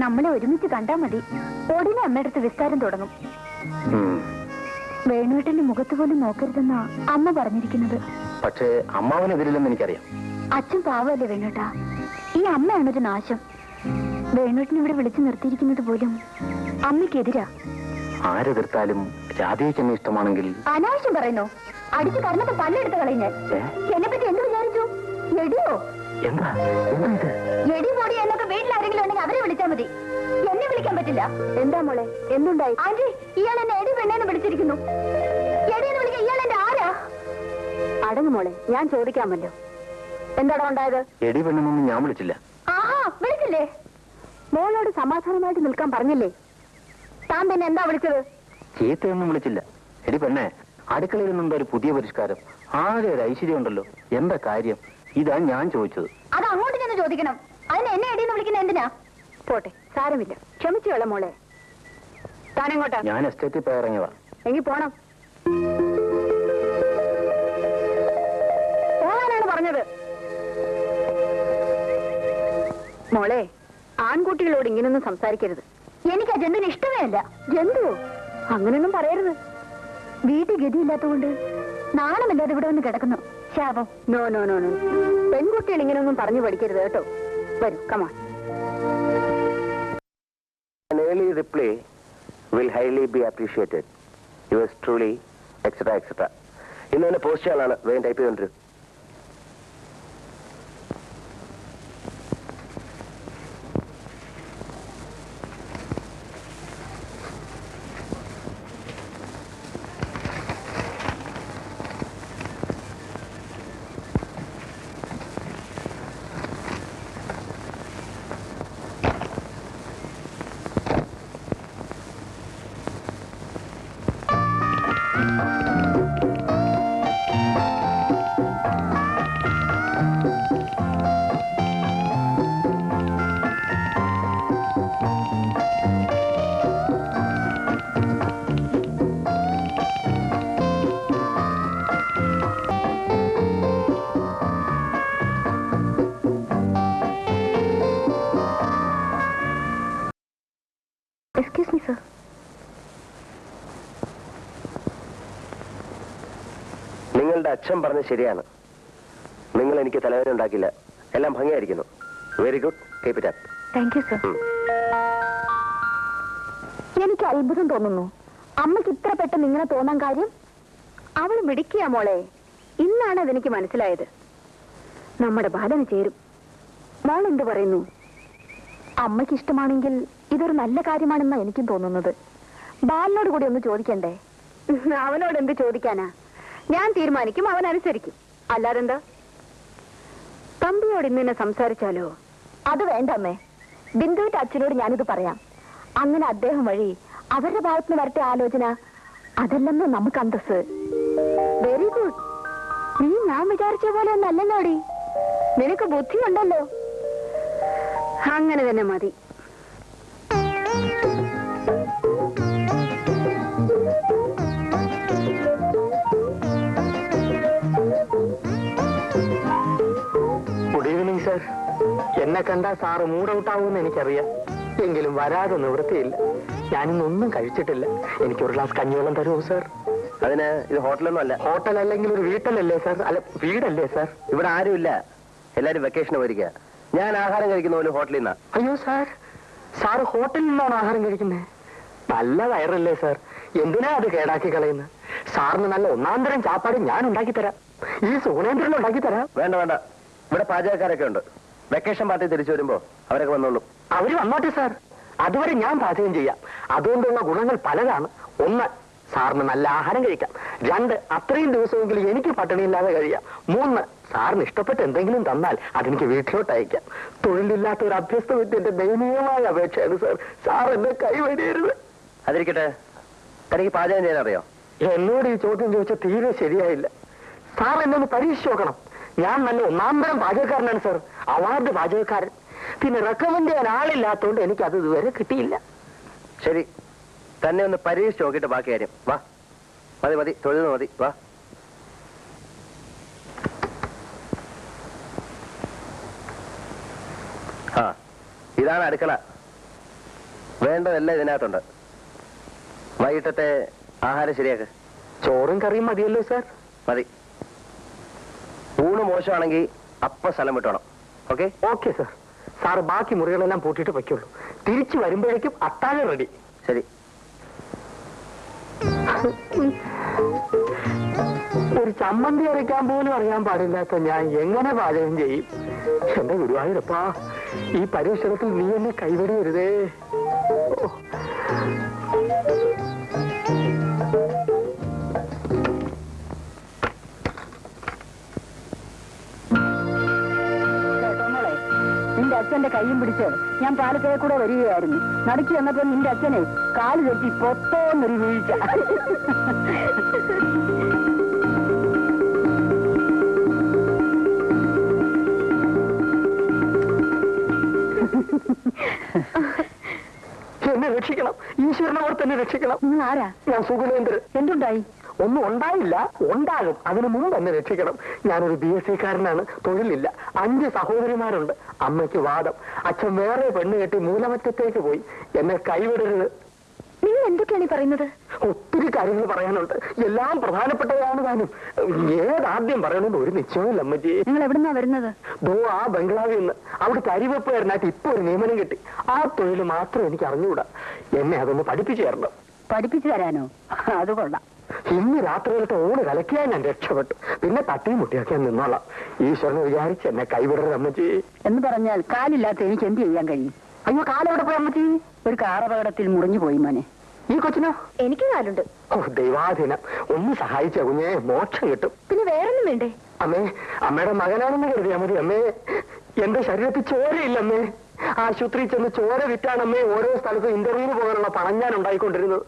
നമ്മളെ ഒരുമിച്ച് കണ്ടാ മതി, ഉടനെ അമ്മയടുത്ത് വിസ്താരം തുടങ്ങും. വേണുവേട്ടന്റെ മുഖത്ത് പോലും നോക്കരുതെന്നാ അമ്മ പറഞ്ഞിരിക്കുന്നത്. പക്ഷേ അമ്മാവനെതിരില്ലെന്ന് എനിക്കറിയാം. അച്ഛൻ പാവല്ലേ വേണുവേട്ടാ, ഈ അമ്മയാണൊരു നാശം. വേണുവേട്ടൻ ഇവിടെ വിളിച്ചു നിർത്തിയിരിക്കുന്നത് പോലും അമ്മയ്ക്കെതിരാ. ആരെതിർത്താലും രാധേച്ചെന്നെ ഇഷ്ടമാണെങ്കിൽ. അനാവശ്യം പറയുന്നു. അടിച്ചു കർമ്മത്തെ പല്ലെടുത്ത് കളഞ്ഞ് എന്നെ പറ്റി എന്ത് വിചാരിച്ചു? എടിയോ എന്താ എടി പൊടി എന്നൊക്കെ വീട്ടിലാരെങ്കിലും ഉണ്ടെങ്കിൽ അവരെ വിളിച്ചാൽ മതി, എന്നെ വിളിക്കാൻ പറ്റില്ല. എന്താ മോളെ, എന്തുണ്ടായി? ആന്റി, ഇയാൾ എന്നെ എടി പെണ്ണേന്ന് വിളിച്ചിരിക്കുന്നു. എടിയെന്ന് വിളിക്കാൻ ഇയാൾ എന്റെ ആരാ? അടങ്ങ് മോളെ, ഞാൻ ചോദിക്കാമല്ലോ. എന്താടാ ഉണ്ടായത്? എടി പെണ്ണെന്നൊന്നും ഞാൻ വിളിച്ചില്ല. ആഹാ, വിളിച്ചില്ലേ? മോളോട് സമാധാനമായിട്ട് നിൽക്കാൻ പറഞ്ഞില്ലേ? താൻ പിന്നെ എന്താ വിളിച്ചത്? ചീത്തയൊന്നും വിളിച്ചില്ല. എടി പെണ്ണെ, അടുക്കളയിൽ നിന്നുണ്ടോ ഒരു പുതിയ പരിഷ്കാരം? ആകെ ഒരു ഐശ്വര്യം ഉണ്ടല്ലോ, എന്താ കാര്യം? ഇതാ ഞാൻ ചോദിച്ചത്. അത് അങ്ങോട്ട് ചെന്ന് ചോദിക്കണം. അതിന് എന്നെ എടിയെന്ന് വിളിക്കുന്ന എന്തിനാ? പോട്ടെ, സാരമില്ല, ക്ഷമിച്ചോളാം മോളെ. താനെങ്ങോട്ടാ? ഞാൻ എസ്റ്റേറ്റിൽ പോയി ഇറങ്ങിയതാ. എങ്കിൽ പോണം. പോകാനാണ് പറഞ്ഞത്. മോളെ, ആൺകുട്ടികളോട് ഇങ്ങനൊന്നും സംസാരിക്കരുത്. എനിക്ക് ആ ജന്തുവിന് ഇഷ്ടമേ അല്ല. ജന്തു അങ്ങനെയൊന്നും പറയരുത്. വീട്ടിൽ ഗതിയില്ലാത്തതുകൊണ്ട് നാണമില്ലാതെ ഇവിടെ വന്ന് കിടക്കുന്നു. ശാപം. നോ നോ നോ നോ, പെൺകുട്ടികൾ ഇങ്ങനെയൊന്നും പറഞ്ഞു പഠിക്കരുത് കേട്ടോ. വരൂ, come on. An early reply will highly be appreciated. Yours truly, etc. etc. ഇന്ന് തന്നെ പോസ്റ്റ് ചെയ്യാനാണ് വേഗം ടൈപ്പ് ചെയ്തോണ്ടിരും. Excuse me, sir. നിങ്ങളുടെ അച്ഛൻ പറഞ്ഞത് ശരിയാണ്. നിങ്ങൾ എനിക്ക് തലവേദന ഉണ്ടാക്കില്ല. എല്ലാം ഭംഗിയായിരിക്കുന്നു. Very good, keep it up. Thank you, sir. എനിക്ക് അത്ഭുതം തോന്നുന്നു, അമ്മയ്ക്ക് ഇത്ര പെട്ടെന്ന് ഇങ്ങനെ തോന്നാൻ കാര്യം. അവൾ മിടിക്കുക മോളെ. ഇന്നാണ് അതെനിക്ക് മനസ്സിലായത്. നമ്മുടെ ബാലന് ചേരും. മോൾ എന്ത് പറയുന്നു? അമ്മയ്ക്ക് ഇഷ്ടമാണെങ്കിൽ ഇതൊരു നല്ല കാര്യമാണെന്നാ എനിക്കും തോന്നുന്നത്. ബാലനോട് കൂടി ഒന്ന് ചോദിക്കണ്ടേ? അവനോട് എന്ത് ചോദിക്കാനാ? ഞാൻ തീരുമാനിക്കും, അവൻ അനുസരിക്കും. അല്ലാതെന്താ? തമ്പിയോട് ഇന്ന് സംസാരിച്ചാലോ? അത് വേണ്ട അമ്മേ. ബിന്ദുവിന്റെ അച്ഛനോട് ഞാനിത് പറയാം. അങ്ങനെ അദ്ദേഹം വഴി അവരുടെ ഭാഗത്തുനിന്ന് വരട്ടെ ആലോചന. അതല്ലെന്നോ നമുക്ക് അന്തസ്. Very good. നീ ഞാൻ വിചാരിച്ച പോലെ ഒന്നല്ലല്ലോടി. നിനക്ക് ബുദ്ധിയുണ്ടല്ലോ. അങ്ങനെ തന്നെ മതി. Good evening sir. എന്നെ കണ്ടാ സാറ് മൂഡ് ഔട്ട് ആവുമെന്ന് എനിക്കറിയാം. എങ്കിലും വരാതെ നിവൃത്തിയില്ല. ഞാനിന്നൊന്നും കഴിച്ചിട്ടില്ല. എനിക്കൊരു ഗ്ലാസ് കഞ്ഞിവെള്ളം തരുമോ സർ? അതിന് ഇത് ഹോട്ടലൊന്നും അല്ല. ഹോട്ടൽ അല്ലെങ്കിൽ ഒരു വീട്ടിലല്ലേ സാർ? അല്ല, വീടല്ലേ സാർ? ഇവിടെ ആരുമില്ല, എല്ലാരും വെക്കേഷന് പോയിരിക്കുക. ഞാൻ ആഹാരം കഴിക്കുന്ന പോലെ ഹോട്ടലിൽ നിന്നാ. അയ്യോ സാർ, സാറ് ഹോട്ടലിൽ നിന്നാണ് ആഹാരം കഴിക്കുന്നത്? നല്ല വയറല്ലേ സാർ? എന്തിനാ അത് കേടാക്കി കളയുന്നത്? സാറിന് നല്ല ഒന്നാന്തരം ചാപ്പാട് ഞാൻ ഉണ്ടാക്കി തരാം. ഈ സുഗുണേന്ദ്രൻ ഉണ്ടാക്കി തരാം. വേണ്ട വേണ്ട, ഇവിടെ പാചകക്കാരൊക്കെ ഉണ്ട്. വെക്കേഷൻ പാർട്ടി തിരിച്ചു വരുമ്പോ അവരൊക്കെ വന്നോളൂ. അവര് വന്നോട്ടെ സാർ. അതുവരെ ഞാൻ പാചകം ചെയ്യാം. അതുകൊണ്ടുള്ള ഗുണങ്ങൾ പലതാണ്. ഒന്ന്, സാറിന് നല്ല ആഹാരം കഴിക്കാം. രണ്ട്, അത്രയും ദിവസമെങ്കിലും എനിക്ക് പട്ടിണിയില്ലാതെ കഴിയാം. മൂന്ന്, സാറിന് ഇഷ്ടപ്പെട്ട് എന്തെങ്കിലും തന്നാൽ അതെനിക്ക് വീട്ടിലോട്ട് അയക്കാം. തൊഴിലില്ലാത്ത ഒരു അഭ്യസ്ത വിദ്യന്റെ ദയനീയമായ അപേക്ഷയാണ് സാർ. സാർ എന്നെ കൈവടിയരുത്. അതിരിക്കട്ടെ, തനിക്ക് പാചകം ചെയ്യാൻ അറിയോ? എന്നോട് ഈ ചോദ്യം ചോദിച്ചാൽ തീരെ ശരിയായില്ല. സാർ എന്നെ ഒന്ന് പരീക്ഷിച്ച് നോക്കണം. ഞാൻ നല്ല ഒന്നാന്തരം പാചകക്കാരനാണ് സാർ, അവാർഡ് പാചകക്കാരൻ. പിന്നെ റെക്കമെൻഡ് ചെയ്യാൻ ആളില്ലാത്തതുകൊണ്ട് എനിക്ക് അത് ഇതുവരെ കിട്ടിയില്ല. ശരി, തന്നെ ഒന്ന് പരീക്ഷിച്ച് നോക്കിയിട്ട് ബാക്കി കാര്യം. വാ, മതി മതി, തൊഴുതു മതി, വാ. ആ, ഇതാണ് അടുക്കള. വേണ്ടതെല്ലാം ഇതിനകത്തുണ്ട്. വൈകിട്ടത്തെ ആഹാരം ശരിയാക്ക്. ചോറും കറിയും മതിയല്ലോ സാർ? മതി. ഊണ് മോശമാണെങ്കിൽ അപ്പ സ്ഥലം വിട്ടോണം. ഓക്കെ? Okay sir. സാറ് ബാക്കി മുറികളെല്ലാം പൂട്ടിയിട്ട് വയ്ക്കുള്ളൂ. തിരിച്ചു വരുമ്പോഴേക്കും അത്താഴം റെഡി. ശരി. ഒരു ചമ്മന്തി അരയ്ക്കാൻ പോലും അറിയാൻ പാടില്ലാത്ത ഞാൻ എങ്ങനെ പാചകം ചെയ്യും? എന്റെ ഗുരുവായൂരപ്പാ, ഈ പരീക്ഷണത്തിൽ നീ എന്നെ കൈവിടരുതേ. നിന്റെ അച്ഛന്റെ കൈയും പിടിച്ച് ഞാൻ പാലത്തേ കൂടെ വരികയായിരുന്നു. നടുക്കി വന്നപ്പോ നിന്റെ അച്ഛനെ കാല് തെറ്റി പൊത്തോന്നൊരു വീഴ്ച. എന്നെ രക്ഷിക്കണം, ഈശ്വരനെ ഓർത്ത് എന്നെ രക്ഷിക്കണം. നിങ്ങൾ ആരാ? ഞാൻ സുഗുലേന്ദ്രൻ. എന്തുണ്ടായി? ഒന്നും ഉണ്ടായില്ല, ഉണ്ടാകും. അതിനു മുമ്പ് എന്നെ രക്ഷിക്കണം. ഞാനൊരു BSc കാരനാണ്, തൊഴിലില്ല. 5 സഹോദരിമാരുണ്ട്. അമ്മയ്ക്ക് വാദം. അച്ഛൻ വേറെ പെണ്ണ് കെട്ടി മൂലമറ്റത്തേക്ക് പോയി. എന്നെ കൈവിടരുത്. നിങ്ങൾ എന്തൊക്കെയാണ് ഈ പറയുന്നത്? ഒത്തിരി കാര്യങ്ങൾ പറയാനുണ്ട്, എല്ലാം പ്രധാനപ്പെട്ടതാണ്. താനും ഏതാദ്യം പറയണമെന്ന് ഒരു നിശ്ചയമില്ല അമ്മജി. നിങ്ങൾ എവിടുന്നാ വരുന്നത്? ആ ബംഗ്ലാവിൽ നിന്ന്. അവിടെ അരിവെപ്പുകാരനായിട്ട് ഇപ്പൊ ഒരു നിയമനം കിട്ടി. ആ തൊഴിൽ മാത്രം എനിക്ക് അറിഞ്ഞുകൂടാ. എന്നെ അതൊന്ന് പഠിപ്പിച്ചു തരണം. പഠിപ്പിച്ചു തരാനോ? അത് കൊള്ളാം. ഇന്ന് രാത്രിയിലത്തെ ഊണ് കലക്കിയാൽ ഞാൻ രക്ഷപ്പെട്ടു. പിന്നെ തട്ടിയും മുട്ടിയൊക്കെ ഞാൻ നിന്നോളാം. ഈശ്വരനെ വിചാരിച്ച് എന്നെ കൈവിടരുത് അമ്മച്ചി. എന്ന് പറഞ്ഞാൽ കാലില്ലാത്ത എനിക്ക് എന്ത് ചെയ്യാൻ കഴിയും? അയ്യോ, കാലെവിടെ പോയി അമ്മച്ചി? ഒരു കാറപകടത്തിൽ മുറിഞ്ഞു പോയി മോനെ. ഈ കൊച്ചിനോ? എനിക്ക് കാലുണ്ട്. ഓ ദൈവാധീനം. ഒന്ന് സഹായിച്ച കുഞ്ഞെ, മോക്ഷം കിട്ടും. പിന്നെ വേറൊന്നും വേണ്ടേ? അമ്മേ, അമ്മയുടെ മകനാണെന്ന് കരുതിയാ മതി അമ്മേ. എന്റെ ശരീരത്തിൽ ചോരയില്ല അമ്മേ. ആശുപത്രിയിൽ ചെന്ന് ചോര വിറ്റാണമ്മേ ഓരോ സ്ഥലത്തും ഇന്റർവ്യൂവിന് പോകാനുള്ള പണം ഞാൻ ഉണ്ടായിക്കൊണ്ടിരുന്നത്.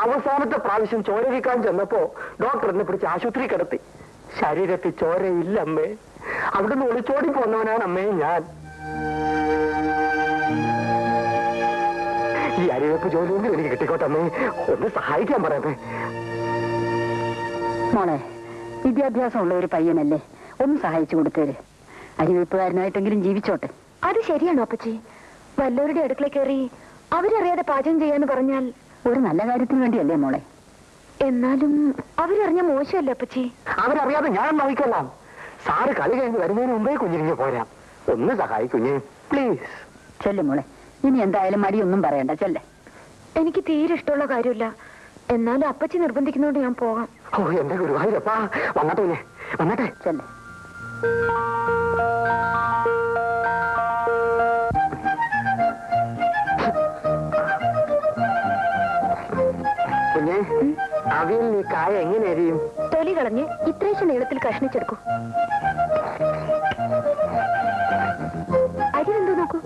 അവസാനത്തെ പ്രാവശ്യം ചോര വിൽക്കാൻ ചെന്നപ്പോ ഡോക്ടർ എന്നെ പിടിച്ച് ആശുപത്രി കിടത്തി. ശരീരത്തിൽ ചോരയില്ല അമ്മേ. അവിടുന്ന് ഒളിച്ചോടി പോന്നവനാണ് അമ്മേ ഞാൻ. ഈ അരിവെപ്പ് ജോലിയൊന്നും എനിക്ക് കിട്ടിക്കോട്ടെ അമ്മേ. ഒന്ന് സഹായിക്കാൻ പറയാമേ. മോളെ, വിദ്യാഭ്യാസമുള്ള ഒരു പയ്യനല്ലേ, ഒന്ന് സഹായിച്ചു കൊടുത്തേര്. അരിവെപ്പുകാരനായിട്ടെങ്കിലും ജീവിച്ചോട്ടെ. അത് ശരിയാണോ അപ്പച്ചി? വല്ലവരുടെ അടുക്കള കയറി അവരറിയാതെ പാചകം ചെയ്യാന്ന് പറഞ്ഞാൽ ഒരു നല്ല കാര്യത്തിന് വേണ്ടിയല്ലേ മോളെ? എന്നാലും അവരറിഞ്ഞ മോശമല്ലേ അപ്പച്ചി? അവരറിയാതെ ഞാൻ നോക്കിക്കൊള്ളാം. സാറ് കളി കഴിഞ്ഞ് വരുന്നതിന് മുമ്പേ കുഞ്ഞിരിഞ്ഞ് പോരാം. ഒന്ന് സഹായിക്കുഞ്ഞേ പ്ലീസ്. ചെല്ലെ മോളെ, ഇനി എന്തായാലും മടിയൊന്നും പറയണ്ട. ചെല്ലെ. എനിക്ക് തീരെ ഇഷ്ടമുള്ള കാര്യമില്ല, എന്നാലും അപ്പച്ചി നിർബന്ധിക്കുന്നോണ്ട് ഞാൻ പോകാം. ഓ എന്റെ ഗുരുവായൂരപ്പാ, വന്നട്ടെ കുഞ്ഞെ, വന്നട്ടെ. ചെല്ലെ. കുഞ്ഞെ, അവിയൽ നീ കായ എങ്ങനെ എരിയും? തൊലി കളഞ്ഞ് ഇത്രയും നീളത്തിൽ കഷ്ണിച്ചെടുക്കും. അരി എന്തോ നോക്കൂ.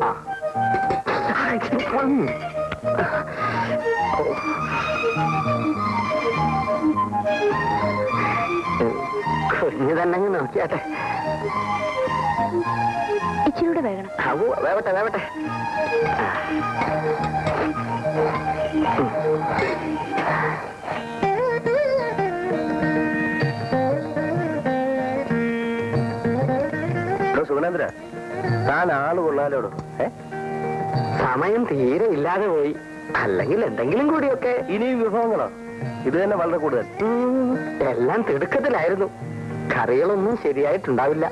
കുഞ്ഞു തന്നെ നോക്കിയാട്ടെ. ഇച്ചിരൂടെ വേകണം. വേവട്ടെ വേവട്ടെ. സുഗുണേന്ദ്ര, താൻ ആള് കൊള്ളാലോടോ. സമയം തീരെ ഇല്ലാതെ പോയി. അല്ലെങ്കിൽ എന്തെങ്കിലും കൂടിയൊക്കെ. ഇനിയും വിഭവങ്ങളോ? ഇത് തന്നെ വളരെ കൂടുതൽ. എല്ലാം തിടുക്കത്തിലായിരുന്നു. കറികളൊന്നും ശരിയായിട്ടുണ്ടാവില്ല.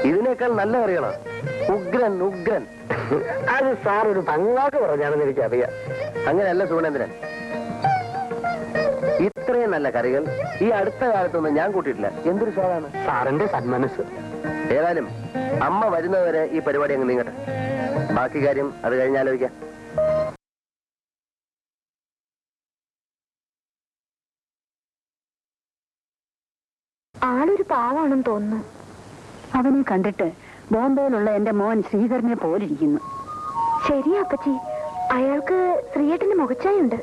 ഇതിനേക്കാൾ നല്ല കറികളോ? ഉഗ്രൻ ഉഗ്രൻ. അത് സാർ ഒരു പങ്കാക്ക് പറഞ്ഞാണെന്ന് എനിക്കറിയാം. അങ്ങനെയല്ല സുഗുണേന്ദ്രൻ, ഇത്രയും നല്ല കറികൾ ഈ അടുത്ത കാലത്തൊന്നും ഞാൻ കൂട്ടിയിട്ടില്ല. എന്തൊരു സ്വാദാണ്. സാറിന്റെ സന്മനസ്. ഏതായാലും അമ്മ വരുന്നവരെ ഈ പരിപാടി അങ്ങ് നീങ്ങട്ടെ. ബാക്കി കാര്യം അത് കഴിഞ്ഞാലോചിക്കാം. ആളൊരു പാവാണെന്ന് തോന്നുന്നു. അവനെ കണ്ടിട്ട് ബോംബെയിലുള്ള എന്റെ മോൻ ശ്രീധരനെ പോലിരിക്കുന്നു. ശരിയാ അപ്പച്ചി, അയാൾക്ക് ശ്രീയേട്ടന്റെ മുഖച്ചായുണ്ട്.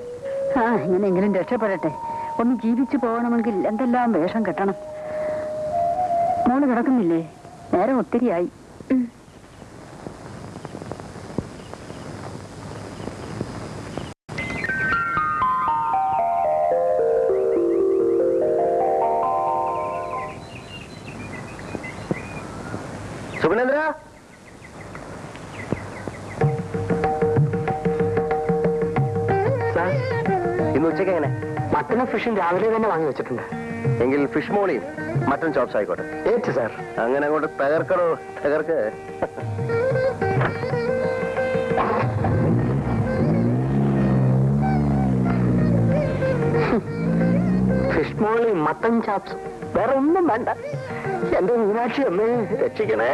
എങ്ങനെയെങ്കിലും രക്ഷപ്പെടട്ടെ. ഒന്ന് ജീവിച്ചു പോകണമെങ്കിൽ എന്തെല്ലാം വേഷം കെട്ടണം. മോള് കിടക്കുന്നില്ലേ? നേരം ഒത്തിരിയായി. സുഗുണേന്ദ്ര, ഇന്ന് ഉച്ചയ്ക്ക് എങ്ങനെ? മട്ടനും ഫിഷും രാവിലെ തന്നെ വാങ്ങി വെച്ചിട്ടുണ്ട്. എങ്കിൽ ഫിഷ് മോളിയും മട്ടൺ ചോപ്സ് ആയിക്കോട്ടെ. ഏറ്റ് സാർ. അങ്ങനെ അങ്ങോട്ട് തകർക്കണോ? തകർക്ക്. ഫിഷ് മോളിയും മട്ടൻ ചാപ്സും വേറെ ഒന്നും വേണ്ട. എന്റെ മീനാക്ഷി അമ്മേ രക്ഷിക്കണേ.